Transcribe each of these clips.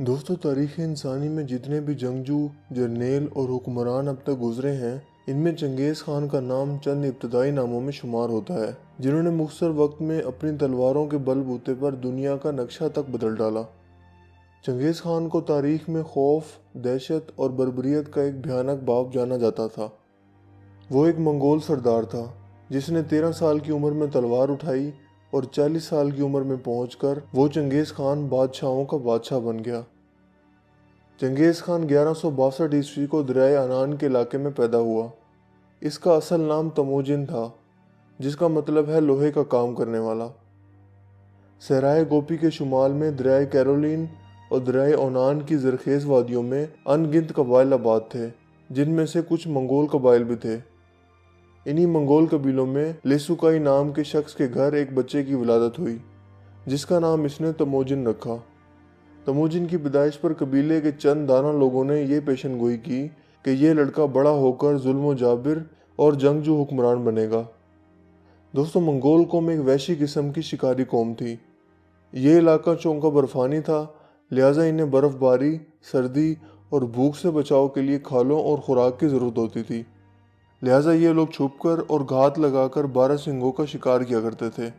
دوستو، تاریخ انسانی میں جتنے بھی جنگجو، جرنیل اور حکمران اب تک گزرے ہیں، ان میں چنگیز خان کا نام چند ابتدائی ناموں میں شمار ہوتا ہے، جنہوں نے مختصر وقت میں اپنی تلواروں کے بل بوتے پر دنیا کا نقشہ تک بدل ڈالا۔ چنگیز خان کو تاریخ میں خوف، دہشت اور بربریت کا ایک بھیانک باپ جانا جاتا تھا۔ وہ ایک منگول سردار تھا جس نے 13 سال کی عمر میں تلوار اٹھائی اور 40 سال کی عمر میں پہنچ کر وہ چنگیز خان بادشاہوں کا بادشاہ بن گیا۔ چنگیز خان 1162 عیسوی کو دریائے انان کے علاقے میں پیدا ہوا۔ اس کا اصل نام تموجن تھا، جس کا مطلب ہے لوہے کا کام کرنے والا۔ صحرائے گوپی کے شمال میں دریائے کیرولین اور دریائے اونان کی زرخیز وادیوں میں ان گنت قبائل آباد تھے، جن میں سے کچھ منگول قبائل بھی تھے۔ انہی منگول قبیلوں میں لیسوکائی نام کے شخص کے گھر ایک بچے کی ولادت ہوئی، جس کا نام اس نے تموجن رکھا۔ تموجن کی پیدائش پر قبیلے کے چند دانا لوگوں نے یہ پیشن گوئی کی کہ یہ لڑکا بڑا ہو کر ظلم و جابر اور جنگجو حکمران بنے گا۔ دوستو، منگول قوم ایک وحشی قسم کی شکاری قوم تھی۔ یہ علاقہ چونکہ برفانی تھا، لہٰذا انہیں برف باری، سردی اور بھوک سے بچاؤ کے لیے کھالوں اور خوراک کی ضرورت ہوتی تھی۔ لہٰذا یہ لوگ چھپ کر اور گھات لگا کر 12 سنگوں کا شکار کیا کرتے تھے۔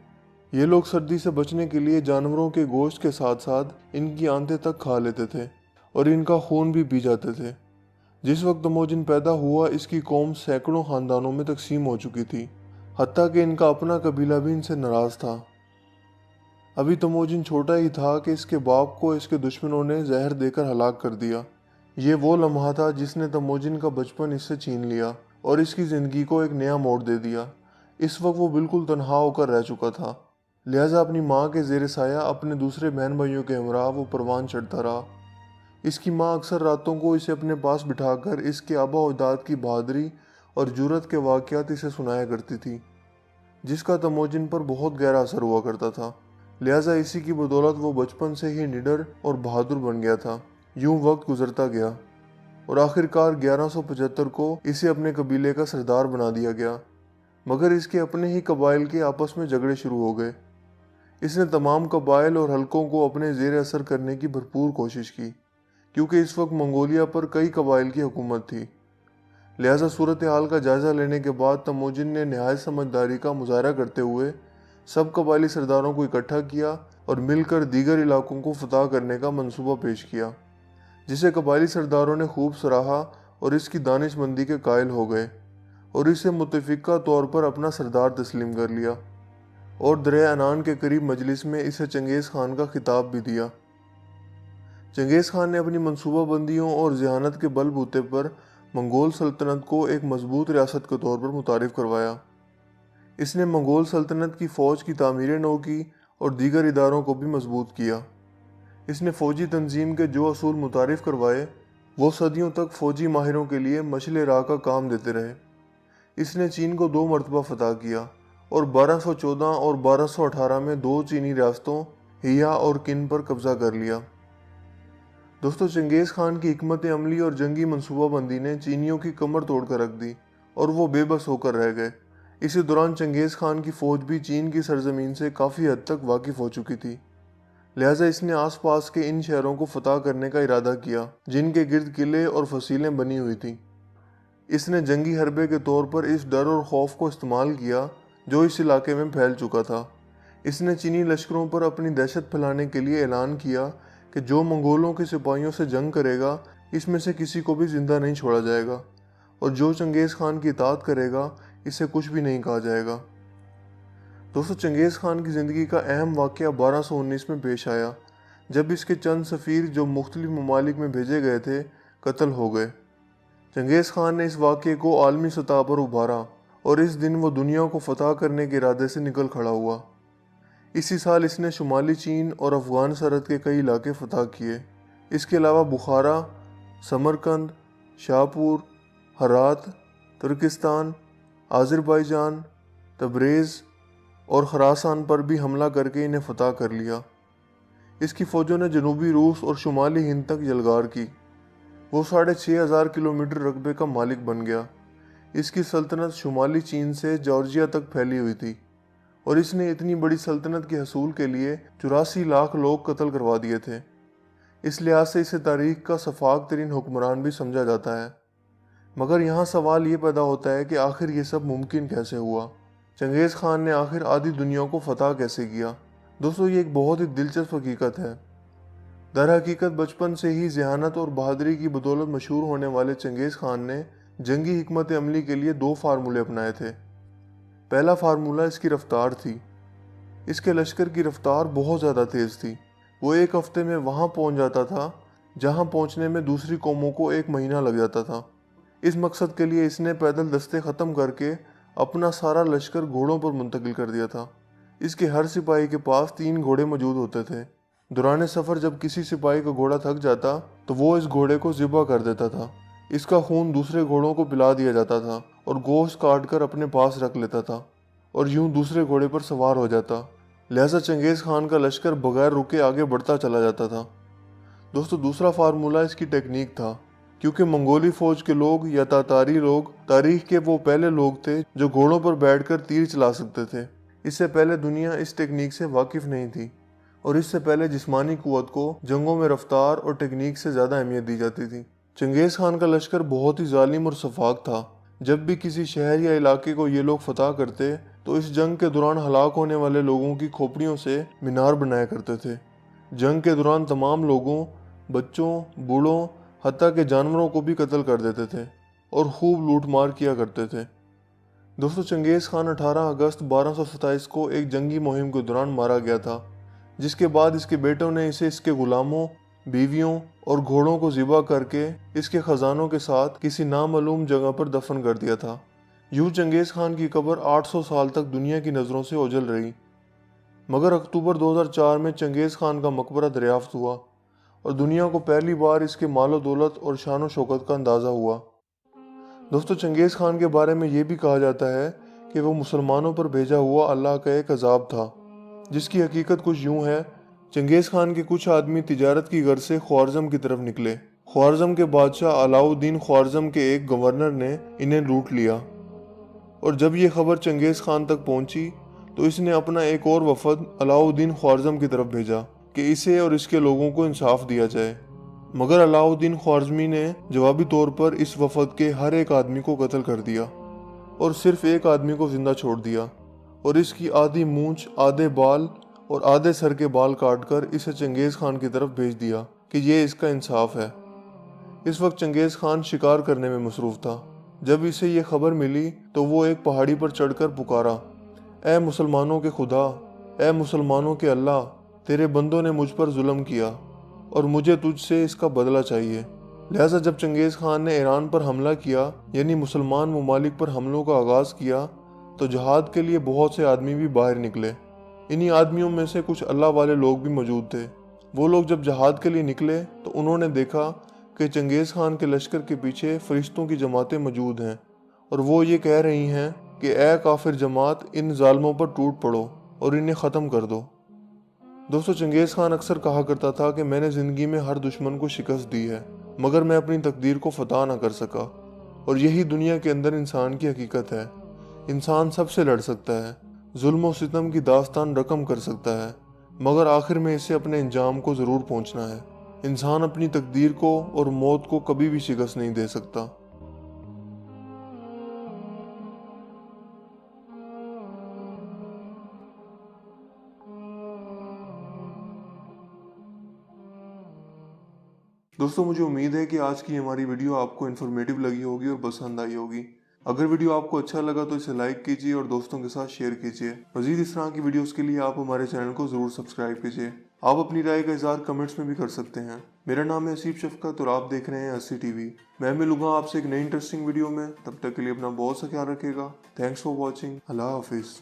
یہ لوگ سردی سے بچنے کے لیے جانوروں کے گوشت کے ساتھ ساتھ ان کی آنتیں تک کھا لیتے تھے اور ان کا خون بھی پی جاتے تھے۔ جس وقت تموجن پیدا ہوا، اس کی قوم سینکڑوں خاندانوں میں تقسیم ہو چکی تھی، حتیٰ کہ ان کا اپنا قبیلہ بھی ان سے ناراض تھا۔ ابھی تموجن چھوٹا ہی تھا کہ اس کے باپ کو اس کے دشمنوں نے زہر دے کر ہلاک کر دیا۔ یہ وہ لمحہ تھا جس نے تموجن کا بچپن اس سے چھین لیا اور اس کی زندگی کو ایک نیا موڑ دے دیا۔ اس وقت وہ بالکل تنہا ہو کر رہ چکا تھا، لہٰذا اپنی ماں کے زیر سایہ اپنے دوسرے بہن بھائیوں کے ہمراہ وہ پروان چڑھتا رہا۔ اس کی ماں اکثر راتوں کو اسے اپنے پاس بٹھا کر اس کے آبا و اجداد کی بہادری اور جرأت کے واقعات اسے سنایا کرتی تھی، جس کا تموجن پر بہت گہرا اثر ہوا کرتا تھا۔ لہٰذا اسی کی بدولت وہ بچپن سے ہی نڈر اور بہادر بن گیا تھا۔ یوں وقت گزرتا گیا اور آخرکار 1175 کو اسے اپنے قبیلے کا سردار بنا دیا گیا، مگر اس کے اپنے ہی قبائل کے آپس میں جھگڑے شروع ہو گئے۔ اس نے تمام قبائل اور حلقوں کو اپنے زیر اثر کرنے کی بھرپور کوشش کی، کیونکہ اس وقت منگولیا پر کئی قبائل کی حکومت تھی۔ لہٰذا صورتحال کا جائزہ لینے کے بعد تموجن نے نہایت سمجھداری کا مظاہرہ کرتے ہوئے سب قبائلی سرداروں کو اکٹھا کیا اور مل کر دیگر علاقوں کو فتح کرنے کا منصوبہ پیش کیا، جسے قبائلی سرداروں نے خوب سراہا اور اس کی دانش مندی کے قائل ہو گئے اور اسے متفقہ طور پر اپنا سردار تسلیم کر لیا، اور دریائے انان کے قریب مجلس میں اسے چنگیز خان کا خطاب بھی دیا۔ چنگیز خان نے اپنی منصوبہ بندیوں اور ذہانت کے بل بوتے پر منگول سلطنت کو ایک مضبوط ریاست کے طور پر متعارف کروایا۔ اس نے منگول سلطنت کی فوج کی تعمیر نو کی اور دیگر اداروں کو بھی مضبوط کیا۔ اس نے فوجی تنظیم کے جو اصول متعارف کروائے، وہ صدیوں تک فوجی ماہروں کے لیے مشعل راہ کا کام دیتے رہے۔ اس نے چین کو 2 مرتبہ فتح کیا اور 1214 اور 1218 میں 2 چینی ریاستوں ہیا اور کن پر قبضہ کر لیا۔ دوستو، چنگیز خان کی حکمت عملی اور جنگی منصوبہ بندی نے چینیوں کی کمر توڑ کر رکھ دی اور وہ بے بس ہو کر رہ گئے۔ اسی دوران چنگیز خان کی فوج بھی چین کی سرزمین سے کافی حد تک واقف ہو چکی تھی، لہٰذا اس نے آس پاس کے ان شہروں کو فتح کرنے کا ارادہ کیا جن کے گرد قلعے اور فصیلیں بنی ہوئی تھیں۔ اس نے جنگی حربے کے طور پر اس ڈر اور خوف کو استعمال کیا جو اس علاقے میں پھیل چکا تھا۔ اس نے چینی لشکروں پر اپنی دہشت پھیلانے کے لیے اعلان کیا کہ جو منگولوں کے سپاہیوں سے جنگ کرے گا، اس میں سے کسی کو بھی زندہ نہیں چھوڑا جائے گا، اور جو چنگیز خان کی اطاعت کرے گا، اسے کچھ بھی نہیں کہا جائے گا۔ دوستو، چنگیز خان کی زندگی کا اہم واقعہ 1219 میں پیش آیا، جب اس کے چند سفیر جو مختلف ممالک میں بھیجے گئے تھے قتل ہو گئے۔ چنگیز خان نے اس واقعے کو عالمی سطح پر ابھارا اور اس دن وہ دنیا کو فتح کرنے کے ارادے سے نکل کھڑا ہوا۔ اسی سال اس نے شمالی چین اور افغان سرحد کے کئی علاقے فتح کیے۔ اس کے علاوہ بخارا، سمرقند، شاپور، ہرات، ترکستان، آذربائیجان، تبریز اور خراسان پر بھی حملہ کر کے انہیں فتح کر لیا۔ اس کی فوجوں نے جنوبی روس اور شمالی ہند تک یلغار کی۔ وہ 6500 کلومیٹر رقبے کا مالک بن گیا۔ اس کی سلطنت شمالی چین سے جارجیا تک پھیلی ہوئی تھی، اور اس نے اتنی بڑی سلطنت کے حصول کے لیے 84 لاکھ لوگ قتل کروا دیے تھے۔ اس لحاظ سے اسے تاریخ کا شفاق ترین حکمران بھی سمجھا جاتا ہے۔ مگر یہاں سوال یہ پیدا ہوتا ہے کہ آخر یہ سب ممکن کیسے ہوا؟ چنگیز خان نے آخر آدھی دنیا کو فتح کیسے کیا؟ دوستو، یہ ایک بہت ہی دلچسپ حقیقت ہے۔ در حقیقت بچپن سے ہی ذہانت اور بہادری کی بدولت مشہور ہونے والے چنگیز خان نے جنگی حکمت عملی کے لیے 2 فارمولے اپنائے تھے۔ پہلا فارمولہ اس کی رفتار تھی۔ اس کے لشکر کی رفتار بہت زیادہ تیز تھی۔ وہ ایک ہفتے میں وہاں پہنچ جاتا تھا جہاں پہنچنے میں دوسری قوموں کو 1 مہینہ لگ جاتا تھا۔ اس مقصد کے لیے اس نے پیدل دستے ختم کر کے اپنا سارا لشکر گھوڑوں پر منتقل کر دیا تھا۔ اس کے ہر سپاہی کے پاس 3 گھوڑے موجود ہوتے تھے۔ دوران سفر جب کسی سپاہی کا گھوڑا تھک جاتا تو وہ اس گھوڑے کو ذبح کر دیتا تھا۔ اس کا خون دوسرے گھوڑوں کو پلا دیا جاتا تھا اور گوشت کاٹ کر اپنے پاس رکھ لیتا تھا اور یوں دوسرے گھوڑے پر سوار ہو جاتا۔ لہذا چنگیز خان کا لشکر بغیر رکے آگے بڑھتا چلا جاتا تھا۔ دوستو، دوسرا فارمولہ اس کی ٹیکنیک تھا، کیونکہ منگولی فوج کے لوگ یا تاتاری لوگ تاریخ کے وہ پہلے لوگ تھے جو گھوڑوں پر بیٹھ کر تیر چلا سکتے تھے۔ اس سے پہلے دنیا اس ٹیکنیک سے واقف نہیں تھی، اور اس سے پہلے جسمانی قوت کو جنگوں میں رفتار اور ٹیکنیک سے زیادہ اہمیت دی جاتی تھی۔ چنگیز خان کا لشکر بہت ہی ظالم اور شفاق تھا۔ جب بھی کسی شہر یا علاقے کو یہ لوگ فتح کرتے تو اس جنگ کے دوران ہلاک ہونے والے لوگوں کی کھوپڑیوں سے مینار بنایا کرتے تھے۔ جنگ کے دوران تمام لوگوں، بچوں، بوڑھوں، حتیٰ کہ جانوروں کو بھی قتل کر دیتے تھے اور خوب لوٹ مار کیا کرتے تھے۔ دوستو، چنگیز خان 18 اگست 1227 کو ایک جنگی مہم کے دوران مارا گیا تھا، جس کے بعد اس کے بیٹوں نے اسے اس کے غلاموں، بیویوں اور گھوڑوں کو ذبح کر کے اس کے خزانوں کے ساتھ کسی نامعلوم جگہ پر دفن کر دیا تھا۔ یوں چنگیز خان کی قبر 800 سال تک دنیا کی نظروں سے اوجھل رہی۔ مگر اکتوبر 2004 میں چنگیز خان کا مقبرہ دریافت ہوا اور دنیا کو پہلی بار اس کے مال و دولت اور شان و شوکت کا اندازہ ہوا۔ دوستو، چنگیز خان کے بارے میں یہ بھی کہا جاتا ہے کہ وہ مسلمانوں پر بھیجا ہوا اللہ کا ایک عذاب تھا، جس کی حقیقت کچھ یوں ہے۔ چنگیز خان کے کچھ آدمی تجارت کی غرض سے خوارزم کی طرف نکلے۔ خوارزم کے بادشاہ علاؤ الدین خوارزم کے ایک گورنر نے انہیں لوٹ لیا، اور جب یہ خبر چنگیز خان تک پہنچی تو اس نے اپنا ایک اور وفد علاؤ الدین خوارزم کی طرف بھیجا کہ اسے اور اس کے لوگوں کو انصاف دیا جائے۔ مگر علاؤ الدین خوارزمی نے جوابی طور پر اس وفد کے ہر ایک آدمی کو قتل کر دیا اور صرف ایک آدمی کو زندہ چھوڑ دیا، اور اس کی آدھی مونچھ، آدھے بال اور آدھے سر کے بال کاٹ کر اسے چنگیز خان کی طرف بھیج دیا کہ یہ اس کا انصاف ہے۔ اس وقت چنگیز خان شکار کرنے میں مصروف تھا۔ جب اسے یہ خبر ملی تو وہ ایک پہاڑی پر چڑھ کر پکارا، اے مسلمانوں کے خدا، اے مسلمانوں کے اللہ، تیرے بندوں نے مجھ پر ظلم کیا اور مجھے تجھ سے اس کا بدلہ چاہیے۔ لہٰذا جب چنگیز خان نے ایران پر حملہ کیا، یعنی مسلمان ممالک پر حملوں کا آغاز کیا، تو جہاد کے لیے بہت سے آدمی بھی باہر نکلے۔ انہی آدمیوں میں سے کچھ اللہ والے لوگ بھی موجود تھے۔ وہ لوگ جب جہاد کے لیے نکلے تو انہوں نے دیکھا کہ چنگیز خان کے لشکر کے پیچھے فرشتوں کی جماعتیں موجود ہیں، اور وہ یہ کہہ رہی ہیں کہ اے کافر جماعت، ان ظالموں پر ٹوٹ پڑو اور انہیں ختم کر دو۔ دوستو، چنگیز خان اکثر کہا کرتا تھا کہ میں نے زندگی میں ہر دشمن کو شکست دی ہے، مگر میں اپنی تقدیر کو فتح نہ کر سکا۔ اور یہی دنیا کے اندر انسان کی حقیقت ہے۔ انسان سب سے لڑ سکتا ہے، ظلم و ستم کی داستان رقم کر سکتا ہے، مگر آخر میں اسے اپنے انجام کو ضرور پہنچنا ہے۔ انسان اپنی تقدیر کو اور موت کو کبھی بھی شکست نہیں دے سکتا۔ دوستو، مجھے امید ہے کہ آج کی ہماری ویڈیو آپ کو انفارمیٹیو لگی ہوگی اور پسند آئی ہوگی۔ اگر ویڈیو آپ کو اچھا لگا تو اسے لائک کیجیے اور دوستوں کے ساتھ شیئر کیجیے۔ مزید اس طرح کی ویڈیوز کے لیے آپ ہمارے چینل کو ضرور سبسکرائب کیجیے۔ آپ اپنی رائے کا اظہار کمنٹس میں بھی کر سکتے ہیں۔ میرا نام ہے اسیف شفقت اور آپ دیکھ رہے ہیں اسی ٹی وی۔ میں ملوں گا آپ سے ایک نئی انٹرسٹنگ ویڈیو میں، تب تک کے لیے اپنا بہت سا خیال رکھیے گا۔ Thanks for watching. اللہ حافظ۔